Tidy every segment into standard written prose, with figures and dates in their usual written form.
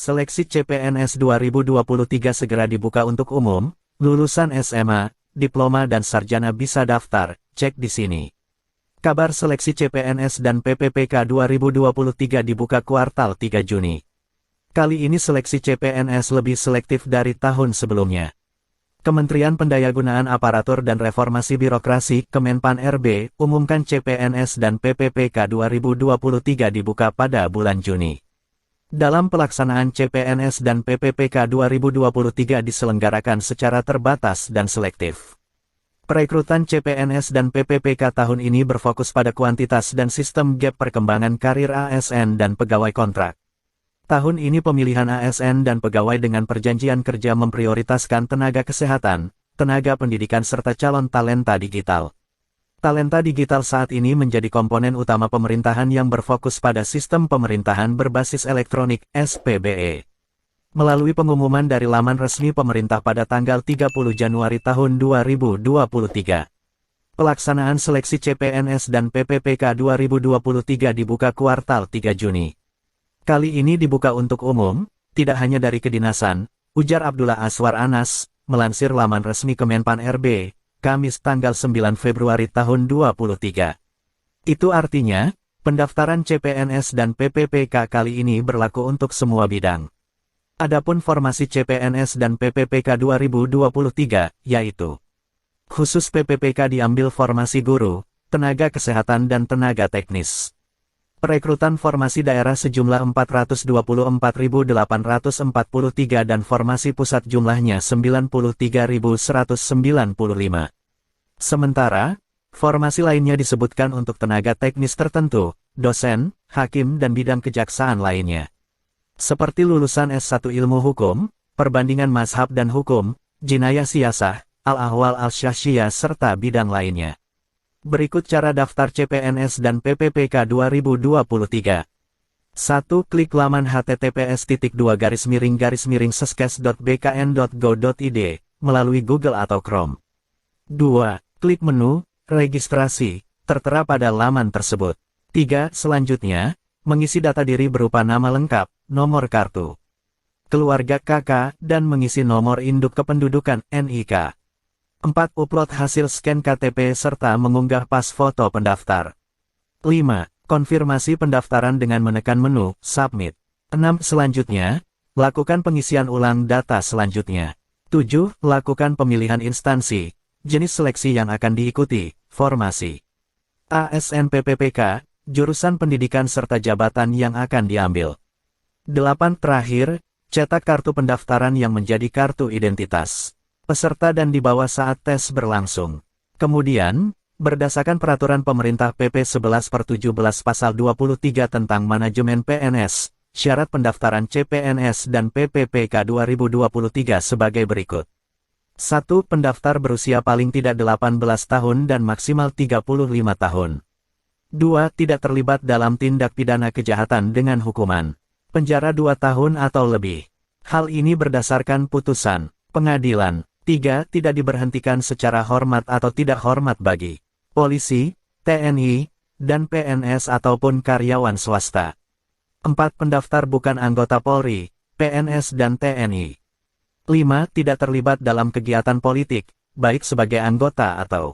Seleksi CPNS 2023 segera dibuka untuk umum, lulusan SMA, diploma dan sarjana bisa daftar, cek di sini. Kabar seleksi CPNS dan PPPK 2023 dibuka kuartal 3 Juni. Kali ini seleksi CPNS lebih selektif dari tahun sebelumnya. Kementerian Pendayagunaan Aparatur dan Reformasi Birokrasi Kemenpan RB umumkan CPNS dan PPPK 2023 dibuka pada bulan Juni. Dalam pelaksanaan CPNS dan PPPK 2023 diselenggarakan secara terbatas dan selektif. Perekrutan CPNS dan PPPK tahun ini berfokus pada kuantitas dan sistem gap perkembangan karir ASN dan pegawai kontrak. Tahun ini pemilihan ASN dan pegawai dengan perjanjian kerja memprioritaskan tenaga kesehatan, tenaga pendidikan serta calon talenta digital. Talenta digital saat ini menjadi komponen utama pemerintahan yang berfokus pada sistem pemerintahan berbasis elektronik, SPBE. Melalui pengumuman dari laman resmi pemerintah pada tanggal 30 Januari tahun 2023. Pelaksanaan seleksi CPNS dan PPPK 2023 dibuka kuartal 3 Juni. Kali ini dibuka untuk umum, tidak hanya dari kedinasan, ujar Abdullah Aswar Anas, melansir laman resmi Kemenpan RB, Kamis tanggal 9 Februari tahun 2023. Itu artinya, pendaftaran CPNS dan PPPK kali ini berlaku untuk semua bidang. Adapun formasi CPNS dan PPPK 2023, yaitu khusus PPPK diambil formasi guru, tenaga kesehatan dan tenaga teknis. Perekrutan formasi daerah sejumlah 424.843 dan formasi pusat jumlahnya 93.195. Sementara, formasi lainnya disebutkan untuk tenaga teknis tertentu, dosen, hakim dan bidang kejaksaan lainnya. Seperti lulusan S1 Ilmu Hukum, Perbandingan Mazhab dan Hukum, Jinayah Siyasah, Al-Ahwal Al-Syahsiyah serta bidang lainnya. Berikut cara daftar CPNS dan PPPK 2023. 1. Klik laman https://seskes.bkn.go.id melalui Google atau Chrome. 2. Klik menu registrasi tertera pada laman tersebut. 3. Selanjutnya, mengisi data diri berupa nama lengkap, nomor kartu keluarga KK, dan mengisi nomor induk kependudukan NIK. 4. Upload hasil scan KTP serta mengunggah pas foto pendaftar. 5. Konfirmasi pendaftaran dengan menekan menu Submit. 6. Selanjutnya, lakukan pengisian ulang data selanjutnya. 7. Lakukan pemilihan instansi, jenis seleksi yang akan diikuti, formasi ASN PPPK, jurusan pendidikan serta jabatan yang akan diambil. 8. Terakhir, cetak kartu pendaftaran yang menjadi kartu identitas peserta dan dibawa saat tes berlangsung. Kemudian, berdasarkan peraturan pemerintah PP 11/17 pasal 23 tentang manajemen PNS, syarat pendaftaran CPNS dan PPPK 2023 sebagai berikut. 1. Pendaftar berusia paling tidak 18 tahun dan maksimal 35 tahun. 2. Tidak terlibat dalam tindak pidana kejahatan dengan hukuman penjara 2 tahun atau lebih. Hal ini berdasarkan putusan pengadilan. 3. Tidak diberhentikan secara hormat atau tidak hormat bagi polisi, TNI, dan PNS ataupun karyawan swasta. 4. Pendaftar bukan anggota Polri, PNS dan TNI. 5. Tidak terlibat dalam kegiatan politik, baik sebagai anggota atau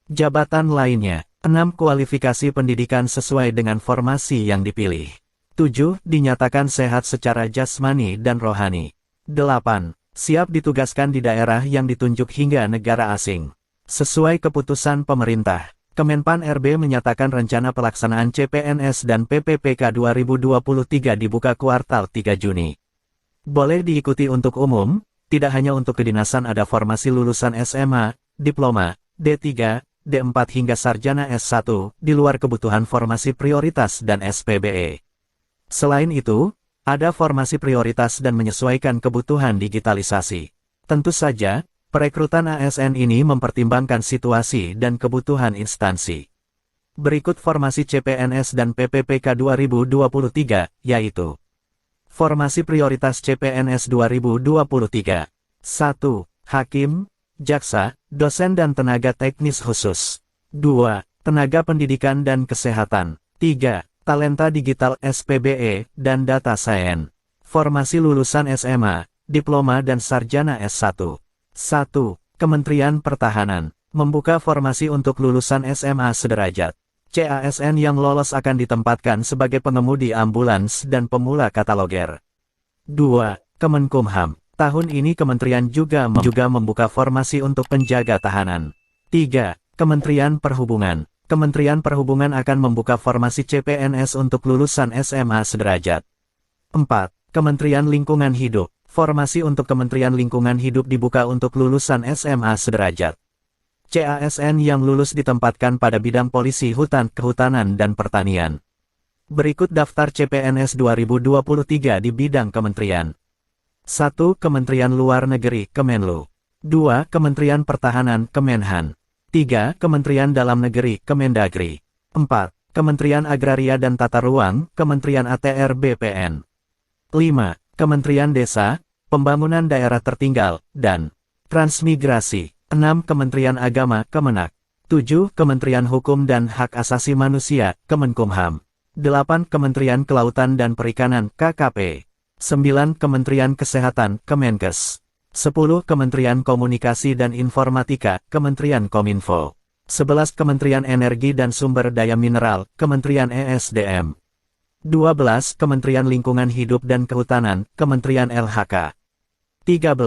jabatan lainnya. 6. Kualifikasi pendidikan sesuai dengan formasi yang dipilih. 7. Dinyatakan sehat secara jasmani dan rohani. 8. Siap ditugaskan di daerah yang ditunjuk hingga negara asing. Sesuai keputusan pemerintah, Kemenpan RB menyatakan rencana pelaksanaan CPNS dan PPPK 2023 dibuka kuartal 3 Juni. Boleh diikuti untuk umum, tidak hanya untuk kedinasan ada formasi lulusan SMA, diploma, D3, D4 hingga sarjana S1, di luar kebutuhan formasi prioritas dan SPBE. Selain itu, ada formasi prioritas dan menyesuaikan kebutuhan digitalisasi. Tentu saja, perekrutan ASN ini mempertimbangkan situasi dan kebutuhan instansi. Berikut formasi CPNS dan PPPK 2023, yaitu formasi prioritas CPNS 2023. 1. Hakim, jaksa, dosen dan tenaga teknis khusus. 2. Tenaga pendidikan dan kesehatan. 3. Talenta digital SPBE, dan data science. Formasi lulusan SMA, Diploma dan Sarjana S1. 1. Kementerian Pertahanan membuka formasi untuk lulusan SMA sederajat. CASN yang lolos akan ditempatkan sebagai pengemudi ambulans dan pemula kataloger. 2. Kemenkumham. Tahun ini kementerian juga membuka formasi untuk penjaga tahanan. 3. Kementerian Perhubungan. Kementerian Perhubungan akan membuka formasi CPNS untuk lulusan SMA sederajat. 4. Kementerian Lingkungan Hidup. Formasi untuk Kementerian Lingkungan Hidup dibuka untuk lulusan SMA sederajat. CASN yang lulus ditempatkan pada bidang polisi hutan, kehutanan dan pertanian. Berikut daftar CPNS 2023 di bidang kementerian. 1. Kementerian Luar Negeri Kemenlu. 2. Kementerian Pertahanan Kemenhan. 3. Kementerian Dalam Negeri Kemendagri. 4. Kementerian Agraria dan Tata Ruang Kementerian ATR BPN. 5. Kementerian Desa, Pembangunan Daerah Tertinggal, dan Transmigrasi. 6. Kementerian Agama Kemenak. 7. Kementerian Hukum dan Hak Asasi Manusia Kemenkumham. 8. Kementerian Kelautan dan Perikanan KKP. 9. Kementerian Kesehatan Kemenkes. 10. Kementerian Komunikasi dan Informatika Kementerian Kominfo. 11. Kementerian Energi dan Sumber Daya Mineral Kementerian ESDM. 12. Kementerian Lingkungan Hidup dan Kehutanan Kementerian LHK. 13.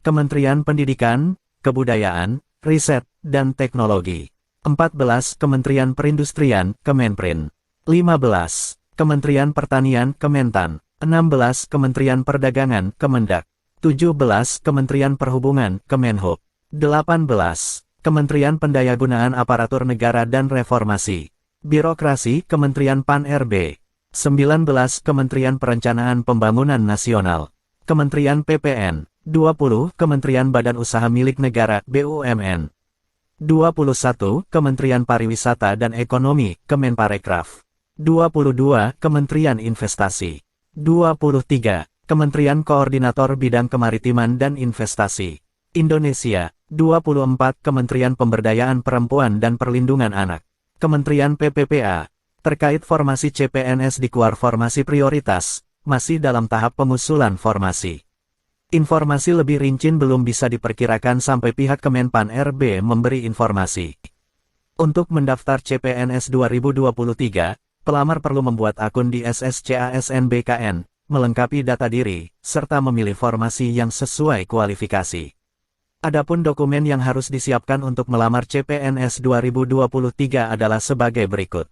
Kementerian Pendidikan, Kebudayaan, Riset, dan Teknologi. 14. Kementerian Perindustrian, Kemenprin. 15. Kementerian Pertanian, Kementan. 16. Kementerian Perdagangan, Kemendak. 17. Kementerian Perhubungan, Kemenhub. 18. Kementerian Pendayagunaan Aparatur Negara dan Reformasi Birokrasi Kementerian Pan-RB. 19. Kementerian Perencanaan Pembangunan Nasional. Kementerian PPN. 20. Kementerian Badan Usaha Milik Negara BUMN. 21. Kementerian Pariwisata dan Ekonomi Kemenparekraf. 22. Kementerian Investasi. 23. Kementerian Koordinator Bidang Kemaritiman dan Investasi Indonesia. 24. Kementerian Pemberdayaan Perempuan dan Perlindungan Anak. Kementerian PPPA. Terkait formasi CPNS di Kuar Formasi Prioritas, masih dalam tahap pengusulan formasi. Informasi lebih rinci belum bisa diperkirakan sampai pihak Kemenpan RB memberi informasi. Untuk mendaftar CPNS 2023, pelamar perlu membuat akun di SSCASN BKN, melengkapi data diri, serta memilih formasi yang sesuai kualifikasi. Adapun dokumen yang harus disiapkan untuk melamar CPNS 2023 adalah sebagai berikut.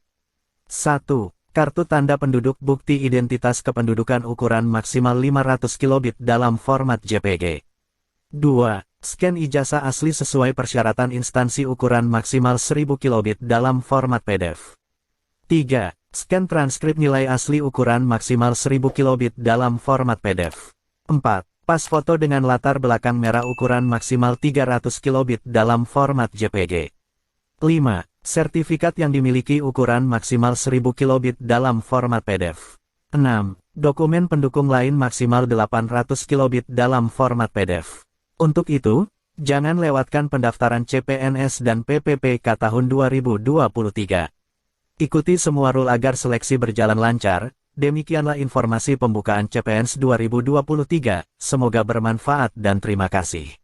1. Kartu tanda penduduk bukti identitas kependudukan ukuran maksimal 500 kilobit dalam format JPG. 2. Scan ijazah asli sesuai persyaratan instansi ukuran maksimal 1000 kilobit dalam format PDF. 3. Scan transkrip nilai asli ukuran maksimal 1000 kilobit dalam format PDF. 4. Pas foto dengan latar belakang merah ukuran maksimal 300 kilobit dalam format JPG. 5. Sertifikat yang dimiliki ukuran maksimal 1000 kilobit dalam format PDF. 6. Dokumen pendukung lain maksimal 800 kilobit dalam format PDF. Untuk itu, jangan lewatkan pendaftaran CPNS dan PPPK tahun 2023. Ikuti semua rule agar seleksi berjalan lancar. Demikianlah informasi pembukaan CPNS 2023. Semoga bermanfaat dan terima kasih.